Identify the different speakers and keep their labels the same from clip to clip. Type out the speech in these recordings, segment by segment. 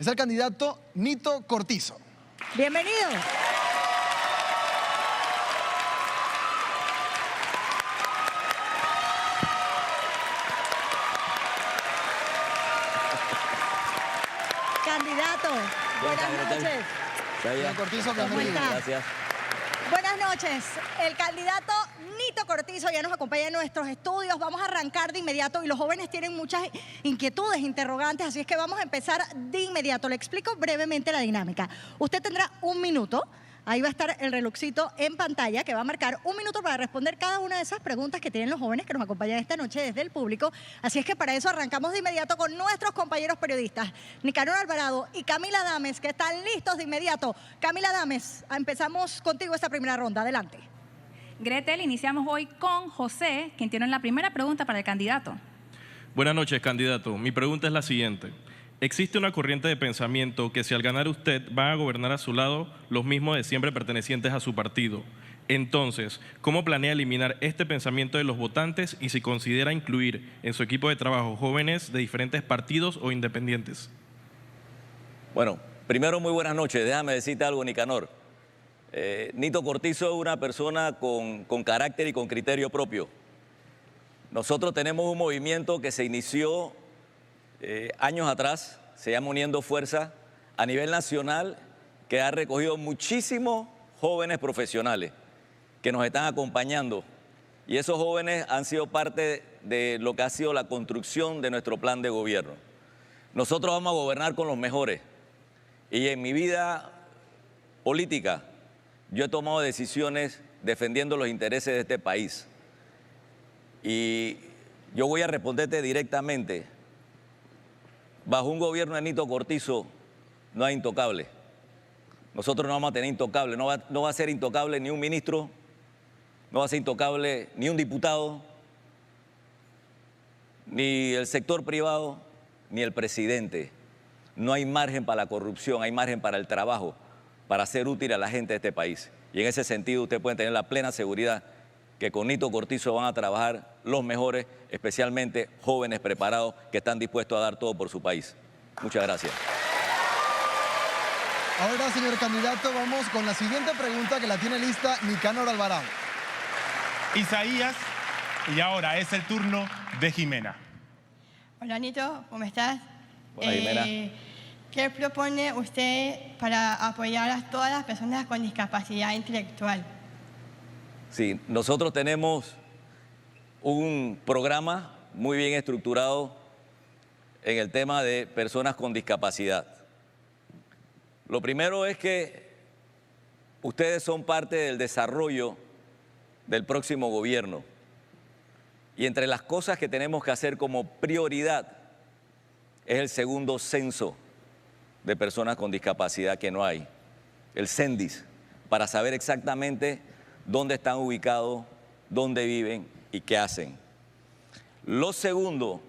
Speaker 1: Es el candidato Nito Cortizo.
Speaker 2: Bienvenido. Candidato, buenas noches.
Speaker 1: Nito Cortizo,
Speaker 2: ¿Cómo
Speaker 1: bienvenido.
Speaker 2: está?
Speaker 3: Gracias.
Speaker 2: Buenas noches. El candidato Nito Cortizo ya nos acompaña en nuestros estudios. Vamos a arrancar de inmediato y los jóvenes tienen muchas inquietudes, interrogantes, así es que vamos a empezar de inmediato. Le explico brevemente la dinámica. Usted tendrá 1 minuto. Ahí va a estar el relojcito en pantalla que va a marcar 1 minuto para responder cada una de esas preguntas que tienen los jóvenes que nos acompañan esta noche desde el público. Así es que para eso arrancamos de inmediato con nuestros compañeros periodistas, Nicanor Alvarado y Camila Adames, que están listos de inmediato. Camila Adames, empezamos contigo esta primera ronda. Adelante.
Speaker 4: Gretel, iniciamos hoy con José, quien tiene la primera pregunta para el candidato.
Speaker 5: Buenas noches, candidato. Mi pregunta es la siguiente. Existe una corriente de pensamiento que si al ganar usted van a gobernar a su lado los mismos de siempre pertenecientes a su partido. Entonces, ¿cómo planea eliminar este pensamiento de los votantes y si considera incluir en su equipo de trabajo jóvenes de diferentes partidos o independientes?
Speaker 3: Bueno, primero muy buenas noches. Déjame decirte algo, Nicanor. Nito Cortizo es una persona con carácter y con criterio propio. Nosotros tenemos un movimiento que se inició años atrás, se llama Uniendo Fuerza, a nivel nacional, que ha recogido muchísimos jóvenes profesionales que nos están acompañando. Y esos jóvenes han sido parte de lo que ha sido la construcción de nuestro plan de gobierno. Nosotros vamos a gobernar con los mejores. Y en mi vida política, yo he tomado decisiones defendiendo los intereses de este país. Y yo voy a responderte directamente. Bajo un gobierno de Nito Cortizo no hay intocable. Nosotros no vamos a tener intocable. No va a ser intocable ni un ministro, no va a ser intocable ni un diputado, ni el sector privado, ni el presidente. No hay margen para la corrupción, hay margen para el trabajo, para ser útil a la gente de este país. Y en ese sentido usted puede tener la plena seguridad que con Nito Cortizo van a trabajar los mejores, especialmente jóvenes preparados que están dispuestos a dar todo por su país. Muchas gracias.
Speaker 1: Ahora, señor candidato, vamos con la siguiente pregunta que la tiene lista Nicanor Alvarado.
Speaker 6: Isaías, y ahora es el turno de Jimena.
Speaker 7: Hola, Nito, ¿cómo estás?
Speaker 3: Hola, Jimena.
Speaker 7: ¿Qué propone usted para apoyar a todas las personas con discapacidad intelectual?
Speaker 3: Sí, nosotros tenemos un programa muy bien estructurado en el tema de personas con discapacidad. Lo primero es que ustedes son parte del desarrollo del próximo gobierno. Y entre las cosas que tenemos que hacer como prioridad es el segundo censo de personas con discapacidad que no hay, el CENDIS, para saber exactamente dónde están ubicados, dónde viven y qué hacen. Lo segundo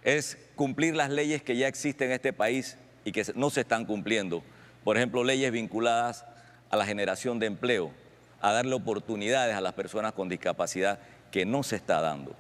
Speaker 3: es cumplir las leyes que ya existen en este país y que no se están cumpliendo. Por ejemplo, leyes vinculadas a la generación de empleo, a darle oportunidades a las personas con discapacidad que no se está dando.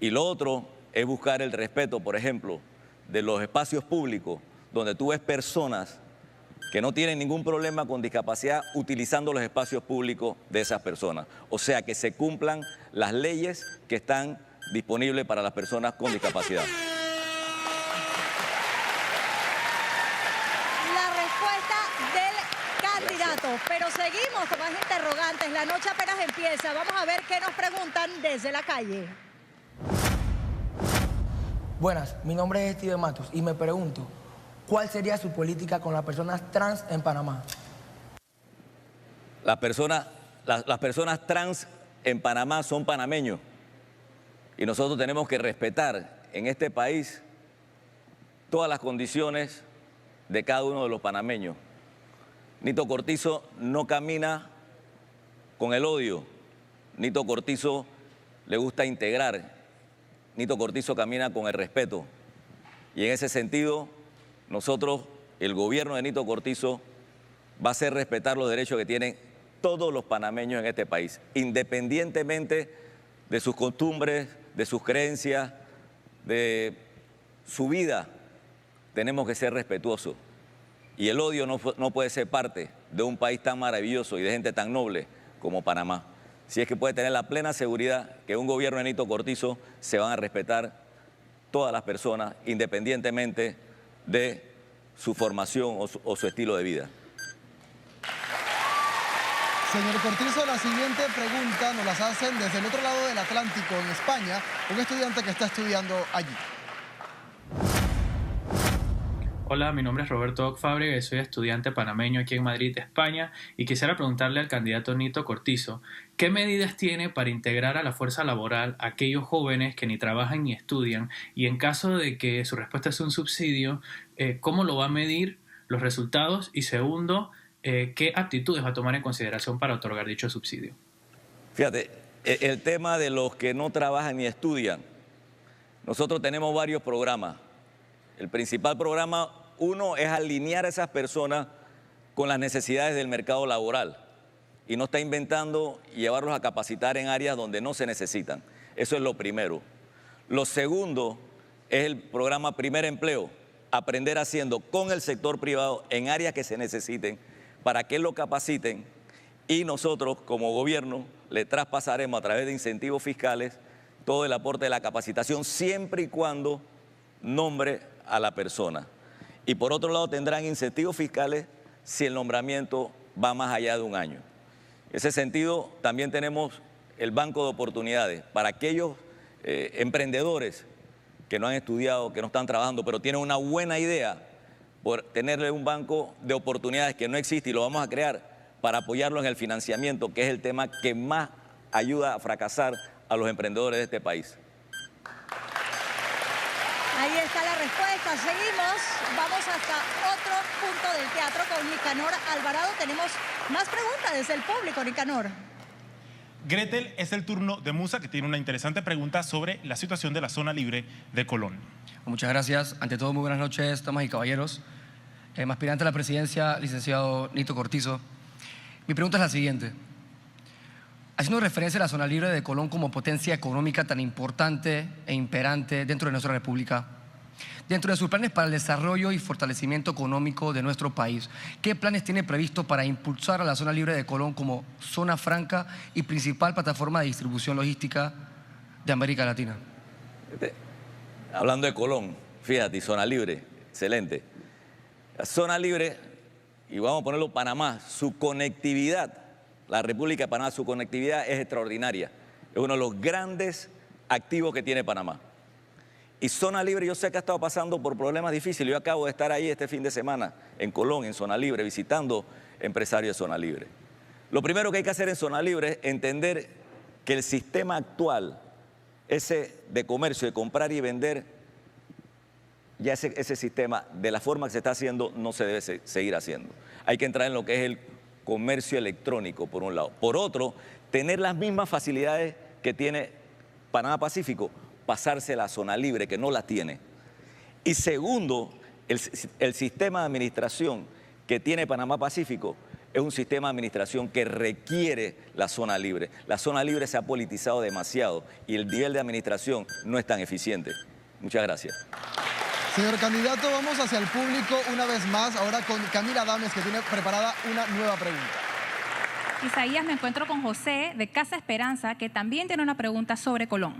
Speaker 3: Y lo otro es buscar el respeto, por ejemplo, de los espacios públicos, donde tú ves personas que no tienen ningún problema con discapacidad utilizando los espacios públicos de esas personas. O sea, que se cumplan las leyes que están disponibles para las personas con discapacidad.
Speaker 2: La respuesta del candidato. Pero seguimos con más interrogantes. La noche apenas empieza. Vamos a ver qué nos preguntan desde la calle.
Speaker 8: Buenas, mi nombre es Steven Matos y me pregunto, ¿cuál sería su política con las personas trans en Panamá?
Speaker 3: Las personas trans en Panamá son panameños y nosotros tenemos que respetar en este país todas las condiciones de cada uno de los panameños. Nito Cortizo no camina con el odio. Nito Cortizo le gusta integrar. Nito Cortizo camina con el respeto. Y en ese sentido, nosotros, el gobierno de Nito Cortizo, va a hacer respetar los derechos que tienen todos los panameños en este país, independientemente de sus costumbres, de sus creencias, de su vida. Tenemos que ser respetuosos Y el odio no puede ser parte de un país tan maravilloso y de gente tan noble como Panamá. Si es que puede tener la plena seguridad que un gobierno de Nito Cortizo se van a respetar todas las personas, independientemente de su formación o su estilo de vida.
Speaker 1: Señor Cortizo, la siguiente pregunta nos las hacen desde el otro lado del Atlántico, en España, un estudiante que está estudiando allí.
Speaker 9: Hola, mi nombre es Roberto Oc Fábrega y soy estudiante panameño aquí en Madrid, España, y quisiera preguntarle al candidato Nito Cortizo, ¿qué medidas tiene para integrar a la fuerza laboral a aquellos jóvenes que ni trabajan ni estudian? Y en caso de que su respuesta es un subsidio, ¿cómo lo va a medir los resultados? Y segundo, ¿qué aptitudes va a tomar en consideración para otorgar dicho subsidio?
Speaker 3: Fíjate, el tema de los que no trabajan ni estudian, nosotros tenemos varios programas. El principal programa, uno, es alinear a esas personas con las necesidades del mercado laboral y no está inventando y llevarlos a capacitar en áreas donde no se necesitan. Eso es lo primero. Lo segundo es el programa Primer Empleo, aprender haciendo con el sector privado en áreas que se necesiten para que lo capaciten y nosotros como gobierno le traspasaremos a través de incentivos fiscales todo el aporte de la capacitación siempre y cuando nombre a la persona. Y por otro lado tendrán incentivos fiscales si el nombramiento va más allá de un año. En ese sentido también tenemos el banco de oportunidades para aquellos emprendedores que no han estudiado, que no están trabajando, pero tienen una buena idea por tenerle un banco de oportunidades que no existe y lo vamos a crear para apoyarlo en el financiamiento, que es el tema que más ayuda a fracasar a los emprendedores de este país.
Speaker 2: Ahí está la respuesta. Seguimos. Vamos hasta otro punto del teatro con Nicanor Alvarado. Tenemos más preguntas desde el público, Nicanor.
Speaker 6: Gretel, es el turno de Musa, que tiene una interesante pregunta sobre la situación de la zona libre de Colón.
Speaker 8: Muchas gracias. Ante todo, muy buenas noches, damas y caballeros. Aspirante a la presidencia, licenciado Nito Cortizo. Mi pregunta es la siguiente. Haciendo referencia a la zona libre de Colón como potencia económica tan importante e imperante dentro de nuestra república, dentro de sus planes para el desarrollo y fortalecimiento económico de nuestro país, ¿qué planes tiene previsto para impulsar a la zona libre de Colón como zona franca y principal plataforma de distribución logística de América Latina?
Speaker 3: Hablando de Colón, fíjate, zona libre, excelente. La zona libre, y vamos a ponerlo Panamá, su conectividad, la República de Panamá, su conectividad es extraordinaria. Es uno de los grandes activos que tiene Panamá. Y zona libre, yo sé que ha estado pasando por problemas difíciles. Yo acabo de estar ahí este fin de semana, en Colón, en zona libre, visitando empresarios de zona libre. Lo primero que hay que hacer en zona libre es entender que el sistema actual, ese de comercio, de comprar y vender, ya ese sistema, de la forma que se está haciendo, no se debe seguir haciendo. Hay que entrar en lo que es el comercio electrónico, por un lado. Por otro, tener las mismas facilidades que tiene Panamá Pacífico, pasarse la zona libre, que no la tiene. Y segundo, el sistema de administración que tiene Panamá Pacífico es un sistema de administración que requiere la zona libre. La zona libre se ha politizado demasiado y el nivel de administración no es tan eficiente. Muchas gracias.
Speaker 1: Señor candidato, vamos hacia el público una vez más, ahora con Camila Adames, que tiene preparada una nueva pregunta.
Speaker 4: Isaías, me encuentro con José de Casa Esperanza, que también tiene una pregunta sobre Colón.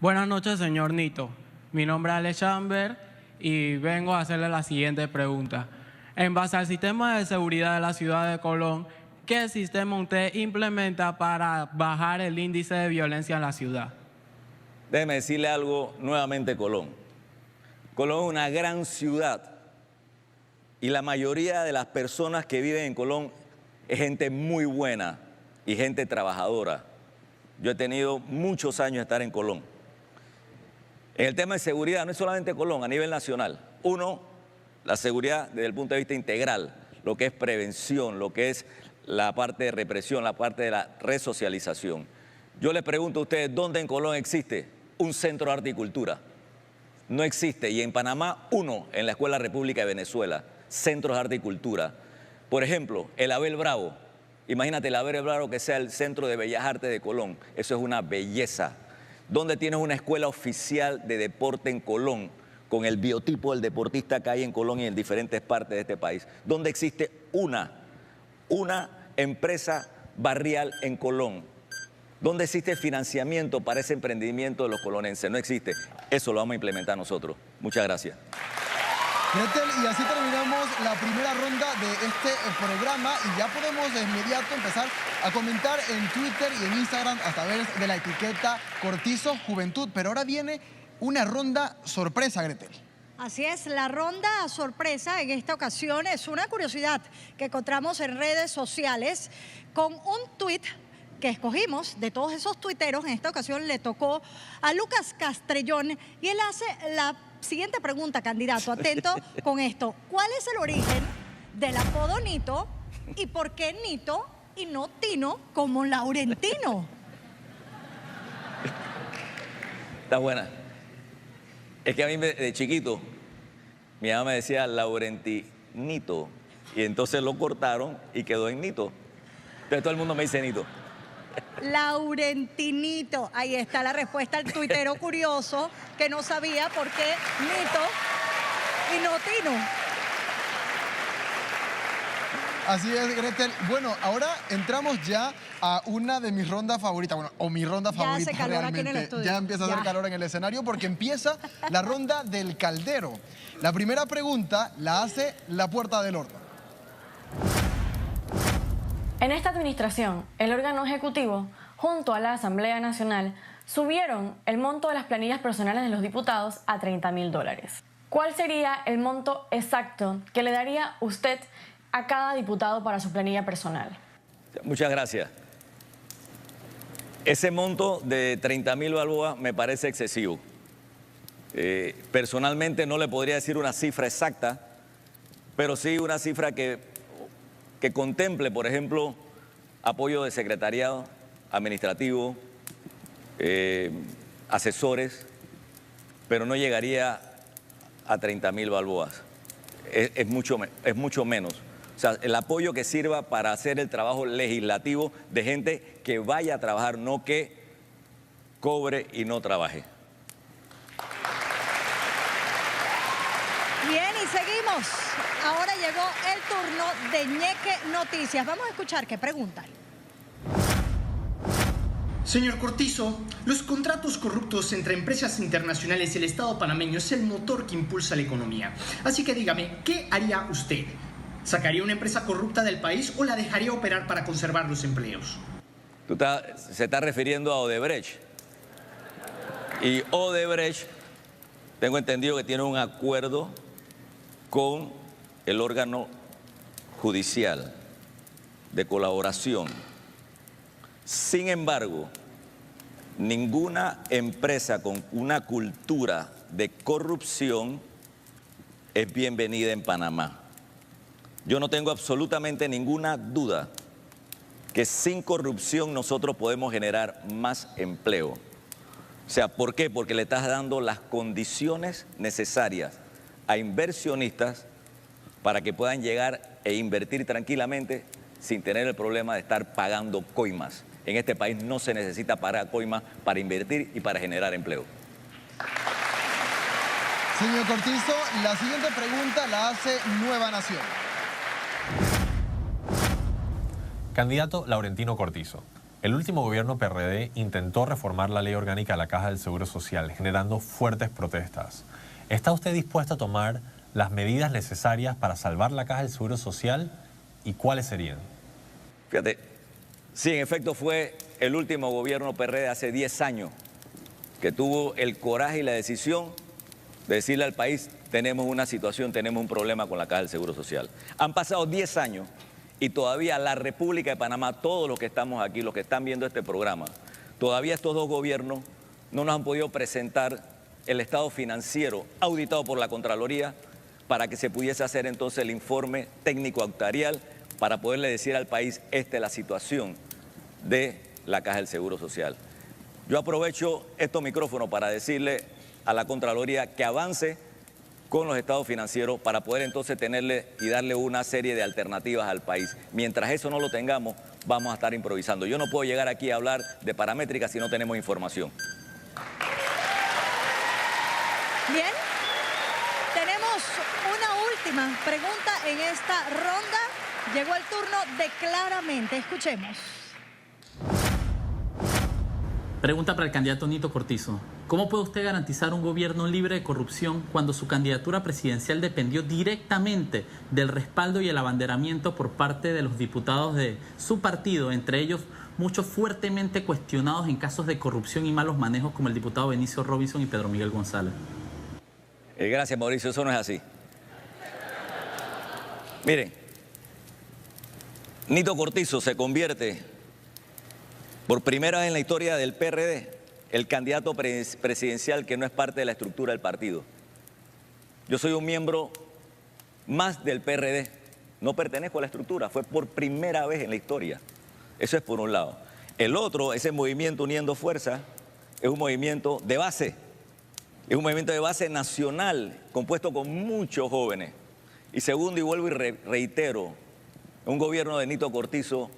Speaker 10: Buenas noches, señor Nito. Mi nombre es Alex Chamber y vengo a hacerle la siguiente pregunta. En base al sistema de seguridad de la ciudad de Colón, ¿qué sistema usted implementa para bajar el índice de violencia en la ciudad?
Speaker 3: Déjeme decirle algo nuevamente, Colón. Colón es una gran ciudad y la mayoría de las personas que viven en Colón es gente muy buena y gente trabajadora. Yo he tenido muchos años de estar en Colón. En el tema de seguridad, no es solamente Colón, a nivel nacional. Uno, la seguridad desde el punto de vista integral, lo que es prevención, lo que es la parte de represión, la parte de la resocialización. Yo les pregunto a ustedes, ¿dónde en Colón existe un centro de arte y cultura? No existe. Y en Panamá, uno, en la Escuela República de Venezuela, centros de arte y cultura. Por ejemplo, el Abel Bravo. Imagínate el Abel Bravo que sea el Centro de Bellas Artes de Colón. Eso es una belleza. ¿Dónde tienes una escuela oficial de deporte en Colón con el biotipo del deportista que hay en Colombia y en diferentes partes de este país, donde existe una empresa barrial en Colón, donde existe financiamiento para ese emprendimiento de los colonenses. No existe. Eso lo vamos a implementar nosotros. Muchas gracias.
Speaker 1: Gretel, y así terminamos la primera ronda de este programa y ya podemos de inmediato empezar a comentar en Twitter y en Instagram a través de la etiqueta Cortizo Juventud. Pero ahora viene una ronda sorpresa, Gretel.
Speaker 2: Así es, la ronda sorpresa en esta ocasión es una curiosidad que encontramos en redes sociales con un tuit que escogimos de todos esos tuiteros. En esta ocasión le tocó a Lucas Castrellón y él hace la siguiente pregunta, candidato. Atento con esto. ¿Cuál es el origen del apodo Nito y por qué Nito y no Tino como Laurentino?
Speaker 3: Está buena. Es que a mí de chiquito, mi mamá me decía Laurentinito y entonces lo cortaron y quedó en Nito. Entonces todo el mundo me dice Nito.
Speaker 2: Laurentinito. Ahí está la respuesta al tuitero curioso que no sabía por qué Nito y no Tino.
Speaker 1: Así es, Gretel. Bueno, ahora entramos ya a una de mis rondas favoritas, bueno, o mi ronda favorita
Speaker 2: hace calor
Speaker 1: realmente.
Speaker 2: aquí en el estudio.
Speaker 1: Ya empieza a hacer calor en el escenario porque empieza la ronda del caldero. La primera pregunta la hace La Puerta del Horno.
Speaker 11: En esta administración, el órgano ejecutivo, junto a la Asamblea Nacional, subieron el monto de las planillas personales de los diputados a $30.000. ¿Cuál sería el monto exacto que le daría usted a cada diputado para su planilla personal?
Speaker 3: Muchas gracias. Ese monto de 30.000 balboas me parece excesivo. Personalmente no le podría decir una cifra exacta, pero sí una cifra que contemple, por ejemplo, apoyo de secretariado administrativo, asesores, pero no llegaría a 30.000 balboas. Es mucho menos. O sea, el apoyo que sirva para hacer el trabajo legislativo de gente que vaya a trabajar, no que cobre y no trabaje.
Speaker 2: Bien, y seguimos. Ahora llegó el turno de Ñeque Noticias. Vamos a escuchar qué preguntan.
Speaker 12: Señor Cortizo, los contratos corruptos entre empresas internacionales y el Estado panameño es el motor que impulsa la economía. Así que dígame, ¿qué haría usted? ¿Sacaría una empresa corrupta del país o la dejaría operar para conservar los empleos?
Speaker 3: Se está refiriendo a Odebrecht. Y Odebrecht, tengo entendido que tiene un acuerdo con el órgano judicial de colaboración. Sin embargo, ninguna empresa con una cultura de corrupción es bienvenida en Panamá. Yo no tengo absolutamente ninguna duda que sin corrupción nosotros podemos generar más empleo. O sea, ¿por qué? Porque le estás dando las condiciones necesarias a inversionistas para que puedan llegar e invertir tranquilamente sin tener el problema de estar pagando coimas. En este país no se necesita pagar coimas para invertir y para generar empleo.
Speaker 1: Señor Cortizo, la siguiente pregunta la hace Nueva Nación.
Speaker 13: Candidato Laurentino Cortizo. El último gobierno PRD intentó reformar la ley orgánica de la Caja del Seguro Social, generando fuertes protestas. ¿Está usted dispuesto a tomar las medidas necesarias para salvar la Caja del Seguro Social y cuáles serían?
Speaker 3: Fíjate, sí, en efecto fue el último gobierno PRD hace 10 años que tuvo el coraje y la decisión de decirle al país, tenemos una situación, tenemos un problema con la Caja del Seguro Social. Han pasado 10 años y todavía la República de Panamá, todos los que estamos aquí, los que están viendo este programa, todavía estos dos gobiernos no nos han podido presentar el estado financiero auditado por la Contraloría para que se pudiese hacer entonces el informe técnico actuarial para poderle decir al país, esta es la situación de la Caja del Seguro Social. Yo aprovecho estos micrófonos para decirle a la Contraloría que avance con los estados financieros para poder entonces tenerle y darle una serie de alternativas al país. Mientras eso no lo tengamos, vamos a estar improvisando. Yo no puedo llegar aquí a hablar de paramétricas si no tenemos información.
Speaker 2: Bien, pregunta en esta ronda. Llegó el turno de Claramente. Escuchemos.
Speaker 14: Pregunta para el candidato Nito Cortizo. ¿Cómo puede usted garantizar un gobierno libre de corrupción cuando su candidatura presidencial dependió directamente del respaldo y el abanderamiento por parte de los diputados de su partido, entre ellos muchos fuertemente cuestionados en casos de corrupción y malos manejos como el diputado Benicio Robinson y Pedro Miguel González?
Speaker 3: Gracias, Mauricio, eso no es así. Miren, Nito Cortizo se convierte por primera vez en la historia del PRD, el candidato presidencial que no es parte de la estructura del partido. Yo soy un miembro más del PRD, no pertenezco a la estructura, fue por primera vez en la historia. Eso es por un lado. El otro, ese movimiento Uniendo Fuerza, es un movimiento de base, es un movimiento de base nacional, compuesto con muchos jóvenes. Y segundo, y vuelvo y reitero, un gobierno de Nito Cortizo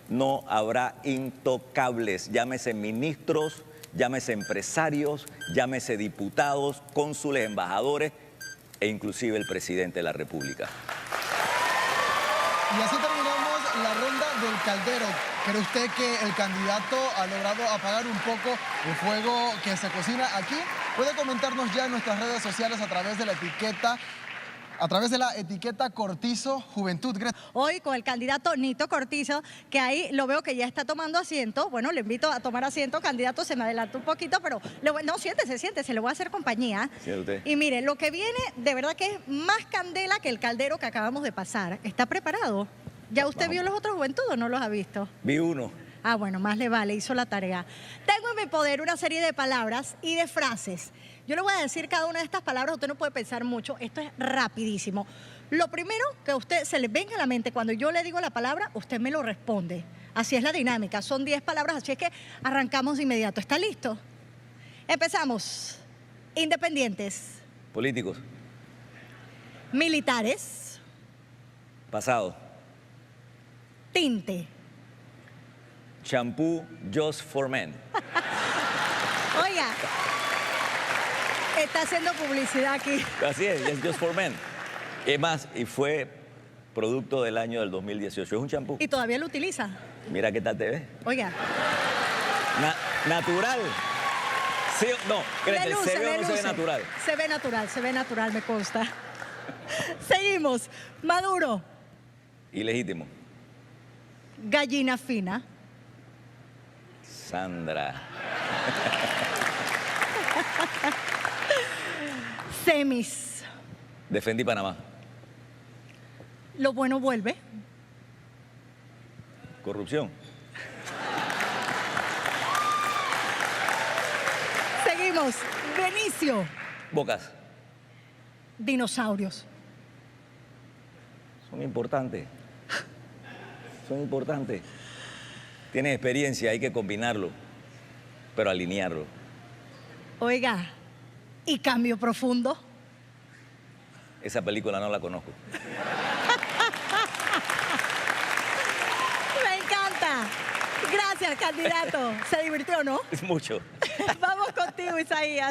Speaker 3: no habrá intocables, llámese ministros, llámese empresarios, llámese diputados, cónsules, embajadores e inclusive el presidente de la República.
Speaker 1: Y así terminamos la ronda del caldero. ¿Cree usted que el candidato ha logrado apagar un poco el fuego que se cocina aquí? Puede comentarnos ya en nuestras redes sociales a través de la etiqueta Cortizo Juventud.
Speaker 2: Hoy con el candidato Nito Cortizo, que ahí lo veo que ya está tomando asiento. Bueno, le invito a tomar asiento, candidato, se me adelantó un poquito, pero no, siéntese, le voy a hacer compañía.
Speaker 3: Sí, usted.
Speaker 2: Y mire, lo que viene de verdad que es más candela que el caldero que acabamos de pasar. ¿Está preparado? ¿Ya usted vio los otros Juventud o no los ha visto?
Speaker 3: Vi uno.
Speaker 2: Ah, bueno, más le vale, hizo la tarea. Tengo en mi poder una serie de palabras y de frases. Yo le voy a decir cada una de estas palabras, usted no puede pensar mucho, esto es rapidísimo. Lo primero que a usted se le venga a la mente cuando yo le digo la palabra, usted me lo responde. Así es la dinámica, son 10 palabras, así es que arrancamos de inmediato. ¿Está listo? Empezamos. Independientes.
Speaker 3: Políticos.
Speaker 2: Militares.
Speaker 3: Pasado.
Speaker 2: Tinte.
Speaker 3: Shampoo Just for Men.
Speaker 2: Oiga, está haciendo publicidad aquí.
Speaker 3: Así es Just for Men. Es más, y fue producto del año del 2018. Es un champú.
Speaker 2: ¿Y todavía lo utiliza?
Speaker 3: Mira qué tal te ves.
Speaker 2: Oiga.
Speaker 3: Natural. Sí, no, créete, se ve o no se ve natural.
Speaker 2: Se ve natural, me consta. Seguimos. Maduro.
Speaker 3: Ilegítimo.
Speaker 2: Gallina fina.
Speaker 3: Sandra.
Speaker 2: Semis.
Speaker 3: Defendí Panamá.
Speaker 2: Lo bueno vuelve.
Speaker 3: Corrupción.
Speaker 2: Seguimos. Benicio.
Speaker 3: Bocas.
Speaker 2: Dinosaurios.
Speaker 3: Son importantes. Son importantes. Tienes experiencia, hay que combinarlo, pero alinearlo.
Speaker 2: Oiga, ¿y Cambio Profundo?
Speaker 3: Esa película no la conozco.
Speaker 2: Me encanta. Gracias, candidato. ¿Se divirtió, no?
Speaker 3: Es mucho.
Speaker 2: Vamos contigo, Isaías.